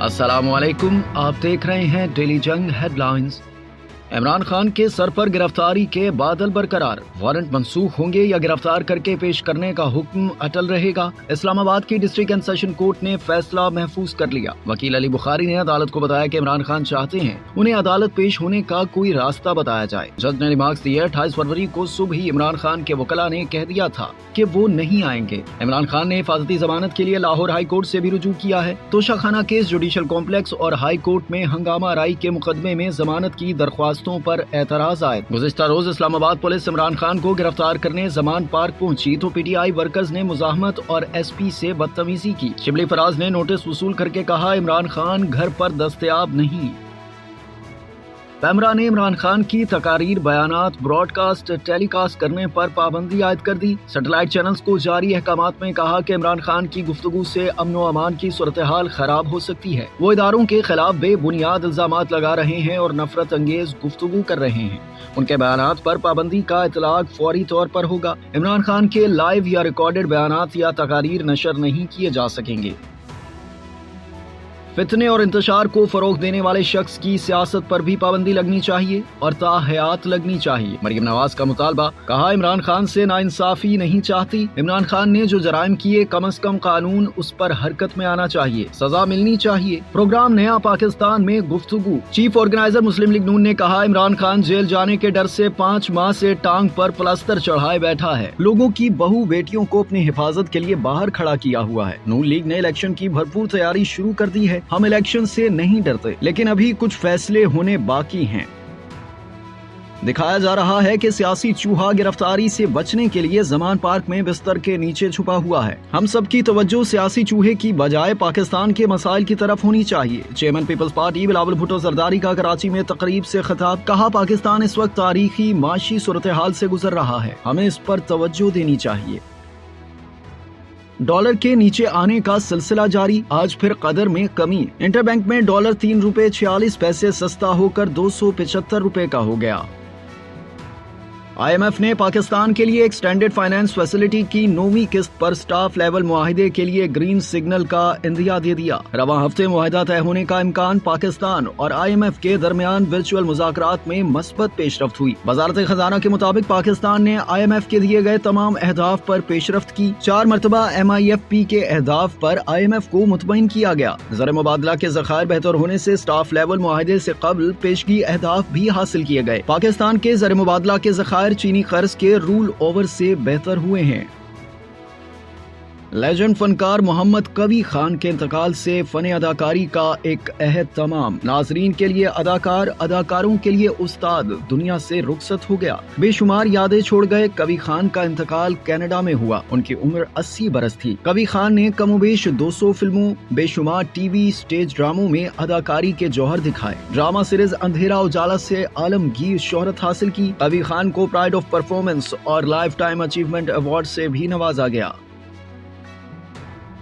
अस्सलाम वालेकुम, आप देख रहे हैं डेली जंग हेडलाइंस। इमरान खान के सर पर गिरफ्तारी के बादल बरकरार, वारंट मंसूख होंगे या गिरफ्तार करके पेश करने का हुक्म अटल रहेगा। इस्लामाबाद की डिस्ट्रिक्ट एंड सेशन कोर्ट ने फैसला महफूज कर लिया। वकील अली बुखारी ने अदालत को बताया कि इमरान खान चाहते हैं उन्हें अदालत पेश होने का कोई रास्ता बताया जाए। जज ने रिमार्क्स दिए। 28 फरवरी को सुबह ही इमरान खान के वकला ने कह दिया था कि वो नहीं आएंगे। इमरान खान ने हिफाजती जमानत के लिए लाहौर हाई कोर्ट से भी रुजू किया है। तोशाखाना केस, जुडिशल कॉम्प्लेक्स और हाई कोर्ट में हंगामा आराई के मुकदमे में जमानत की दरख्वास्तों पर एतराज आए। गुज़िश्ता रोज इस्लामाबाद पुलिस इमरान खान को गिरफ्तार करने जमान पार्क पहुंची तो PTI वर्कर्स ने मुजाहमत और SP से बदतमीजी की। शिबली फराज ने नोटिस वसूल करके कहा, इमरान खान घर पर दस्तयाब नहीं। पैमरा ने इमरान खान की तकारीर, बयानात ब्रॉडकास्ट टेलीकास्ट करने पर पाबंदी आयद कर दी। सैटेलाइट चैनल्स को जारी अहकामात में कहा कि इमरान खान की गुफ्तगू से अमन व अमान की सूरत हाल खराब हो सकती है। वो इदारों के खिलाफ बेबुनियाद इल्जामात लगा रहे हैं और नफरत अंगेज गुफ्तगू कर रहे हैं। उनके बयानात पर पाबंदी का इतलाक फौरी तौर पर होगा। इमरान खान के लाइव या रिकॉर्डेड बयानात या तकारीर नशर नहीं किए जा सकेंगे। फितने और इंतशार को फरोग देने वाले शख्स की सियासत पर भी पाबंदी लगनी चाहिए और ताहयात लगनी चाहिए। मरियम नवाज का मुतालबा, कहा इमरान खान से नाइंसाफी नहीं चाहती। इमरान खान ने जो जराइम किए कम अज कम कानून उस पर हरकत में आना चाहिए, सजा मिलनी चाहिए। प्रोग्राम नया पाकिस्तान में गुफ्तगू। चीफ ऑर्गेनाइजर मुस्लिम लीग नून ने कहा, इमरान खान जेल जाने के डर से 5 माह से टांग पर प्लास्टर चढ़ाए बैठा है। लोगों की बहू बेटियों को अपनी हिफाजत के लिए बाहर खड़ा किया हुआ है। नून लीग ने इलेक्शन की भरपूर तैयारी शुरू कर दी है। हम इलेक्शन से नहीं डरते, लेकिन अभी कुछ फैसले होने बाकी हैं। दिखाया जा रहा है कि सियासी चूहा गिरफ्तारी से बचने के लिए जमान पार्क में बिस्तर के नीचे छुपा हुआ है। हम सब की तवज्जो सियासी चूहे की बजाय पाकिस्तान के मसाइल की तरफ होनी चाहिए। चेयरमैन पीपल्स पार्टी बिलावल भुट्टो जरदारी का कराची में तकरीब से खिताब, कहा पाकिस्तान इस वक्त तारीखी माशी सूरत हाल से गुजर रहा है, हमें इस पर तवज्जो देनी चाहिए। डॉलर के नीचे आने का सिलसिला जारी, आज फिर कदर में कमी। इंटरबैंक में डॉलर 3 रुपए 46 पैसे सस्ता होकर 275 रुपए का हो गया। IMF ने पाकिस्तान के लिए एक्सटेंडेड फाइनेंस फैसिलिटी की 9वीं किस्त पर स्टाफ लेवल मुआहिदे के लिए ग्रीन सिग्नल का इंदिया दे दिया। रवां हफ्ते मुआहिदा तय होने का इम्कान। पाकिस्तान और IMF के दरमियान वर्चुअल मुज़ाकरात में मस्बत पेशरफ्त हुई। वज़ारत खजाना के मुताबिक पाकिस्तान ने IMF के दिए गए तमाम अहदाफ पर पेशरफ्त की। 4 मरतबा MIFP के अहदाफ पर IMF को मुतमईन किया गया। ज़र मुबादला के ज़खायर बेहतर होने से स्टाफ लेवल मुआहिदे से कबल पेशगी अहदाफ भी हासिल किए गए। पाकिस्तान के ज़र मुबादला के ज़खायर चीनी कर्ज के रूल ओवर से बेहतर हुए हैं। लेजेंड फनकार मोहम्मद कवी खान के इंतकाल से फन अदाकारी का एक अहद तमाम। नाजरीन के लिए अदाकार, अदाकारों के लिए उस्ताद दुनिया से रुखसत हो गया। बेशुमार यादें छोड़ गए। कवी खान का इंतकाल कनाडा में हुआ। उनकी उम्र 80 बरस थी। कवी खान ने कमोबेश 200 फिल्मों, बेशुमार TV स्टेज ड्रामों में अदाकारी के जौहर दिखाए। ड्रामा सीरीज अंधेरा उजाला से आलमगीर शोहरत हासिल की। कवी खान को प्राइड ऑफ परफॉर्मेंस और लाइफ टाइम अचीवमेंट अवार्ड से भी नवाजा गया।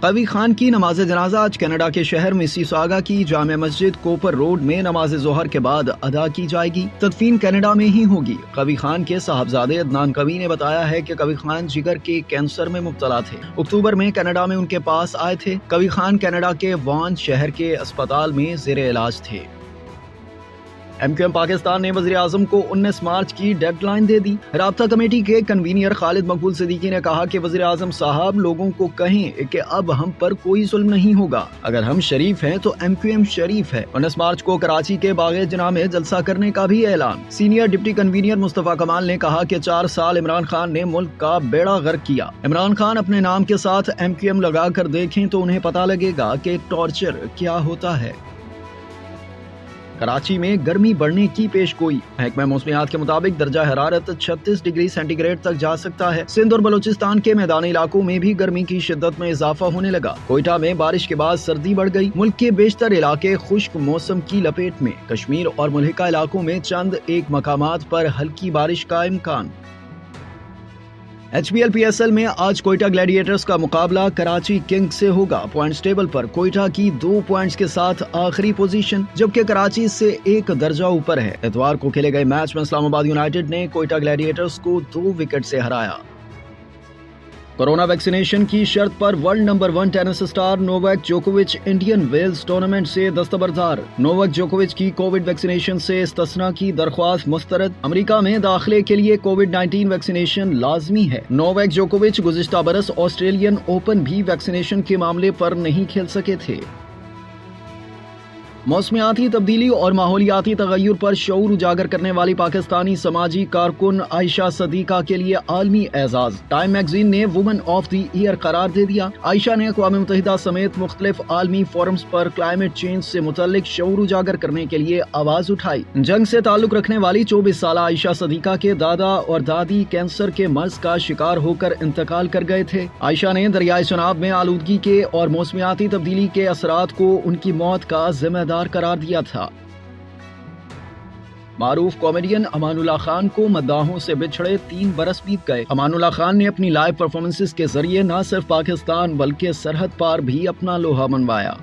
कवी खान की नमाज जनाजा आज कनाडा के शहर मिसिसागा की जामे मस्जिद कोपर रोड में नमाज जोहर के बाद अदा की जाएगी। तदफीन कनाडा में ही होगी। कवी खान के साहबजादे अदनान कवी ने बताया है कि कवी खान जिगर के कैंसर में मुब्तला थे। अक्टूबर में कनाडा में उनके पास आए थे। कवी खान कनाडा के वान शहर के अस्पताल में ज़ेरे इलाज थे। MQM पाकिस्तान ने वज़ीर आज़म को 19 मार्च की डेडलाइन दे दी। राब्ता कमेटी के कन्वीनियर खालिद मकबूल सिद्दीकी ने कहा कि वज़ीर आज़म साहब लोगों को कहें कि अब हम पर कोई जुल्म नहीं होगा। अगर हम शरीफ हैं तो MQM शरीफ है। 19 मार्च को कराची के बागे जना में जलसा करने का भी ऐलान। सीनियर डिप्टी कन्वीनियर मुस्तफ़ा कमाल ने कहा कि 4 साल इमरान खान ने मुल्क का बेड़ा गर्क किया। इमरान खान अपने नाम के साथ MQM लगा कर देखें तो उन्हें पता लगेगा कि टॉर्चर क्या होता है। कराची में गर्मी बढ़ने की पेशगोई। महकमा मौसमियात के मुताबिक दर्जा हरारत 36 डिग्री सेंटीग्रेड तक जा सकता है। सिंध और बलूचिस्तान के मैदानी इलाकों में भी गर्मी की शिद्दत में इजाफा होने लगा। कोयटा में बारिश के बाद सर्दी बढ़ गई। मुल्क के बेशतर इलाके खुश्क मौसम की लपेट में। कश्मीर और मुल्हिका इलाकों में चंद एक मकामात पर हल्की बारिश का इम्कान। HBL PSL में आज कोयटा ग्लैडिएटर्स का मुकाबला कराची किंग्स से होगा। पॉइंट्स टेबल पर कोयटा की 2 पॉइंट्स के साथ आखिरी पोजीशन, जबकि कराची से 1 दर्जा ऊपर है। इतवार को खेले गए मैच में इस्लामाबाद यूनाइटेड ने कोयटा ग्लैडिएटर्स को 2 विकेट से हराया। कोरोना वैक्सीनेशन की शर्त पर world number 1 tennis star Novak जोकोविच इंडियन वेल्स टूर्नामेंट से दस्तबरदार। नोवाक जोकोविच की कोविड वैक्सीनेशन से इस्तिस्ना की दरख्वास्त मुस्तरद। अमेरिका में दाखिले के लिए कोविड-19 वैक्सीनेशन लाजमी है। नोवाक जोकोविच गुज़िश्ता बरस ऑस्ट्रेलियन ओपन भी वैक्सीनेशन के मामले पर नहीं खेल सके थे। मौसमियाती तब्दीली और माहौलियाती तगय्युर पर शऊर उजागर करने वाली पाकिस्तानी समाजी कारकुन आयशा सदीका के लिए आलमी एजाज। टाइम मैगजीन ने वुमन ऑफ द ईयर करार दे दिया। आयशा ने अक़वाम मुत्तहिदा समेत मुख्तलिफ आलमी फोरम्स पर क्लाइमेट चेंज से मुतल्लिक शऊर उजागर करने के लिए आवाज उठाई। जंग से ताल्लुक रखने वाली 24 साल आयशा सदीका के दादा और दादी कैंसर के मर्ज का शिकार होकर इंतकाल कर गए थे। आयशा ने दरियाए चनाब में आलूदगी के और मौसमियाती तब्दीली के असरात को उनकी मौत का जिम्मेदार करार दिया था। मारूफ कॉमेडियन अमानुल्लाह खान को मद्दाहों से बिछड़े 3 बरस बीत गए। अमानुल्लाह खान ने अपनी लाइव परफॉर्मेंसेस के जरिए न सिर्फ पाकिस्तान बल्कि सरहद पार भी अपना लोहा मनवाया।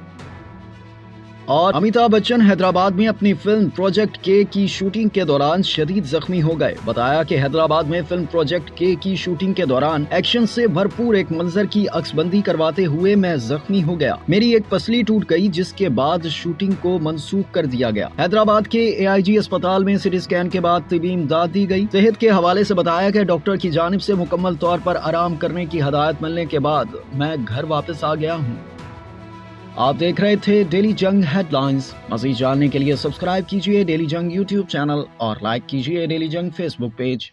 और अमिताभ बच्चन हैदराबाद में अपनी फिल्म प्रोजेक्ट के की शूटिंग के दौरान शदीद जख्मी हो गए। बताया कि हैदराबाद में फिल्म प्रोजेक्ट के की शूटिंग के दौरान एक्शन से भरपूर एक मंजर की अक्सबंदी करवाते हुए मैं जख्मी हो गया। मेरी एक पसली टूट गई जिसके बाद शूटिंग को मंसूख कर दिया गया। हैदराबाद के AIG अस्पताल में सिटी स्कैन के बाद तिबी इमदाद दी गई। सेहत के हवाले से बताया कि डॉक्टर की जानिब से मुकम्मल तौर पर आराम करने की हदायत मिलने के बाद मैं घर वापस आ गया हूँ। आप देख रहे थे डेली जंग हेडलाइंस। मज़ीद जानने के लिए सब्सक्राइब कीजिए डेली जंग YouTube चैनल और लाइक कीजिए डेली जंग Facebook पेज।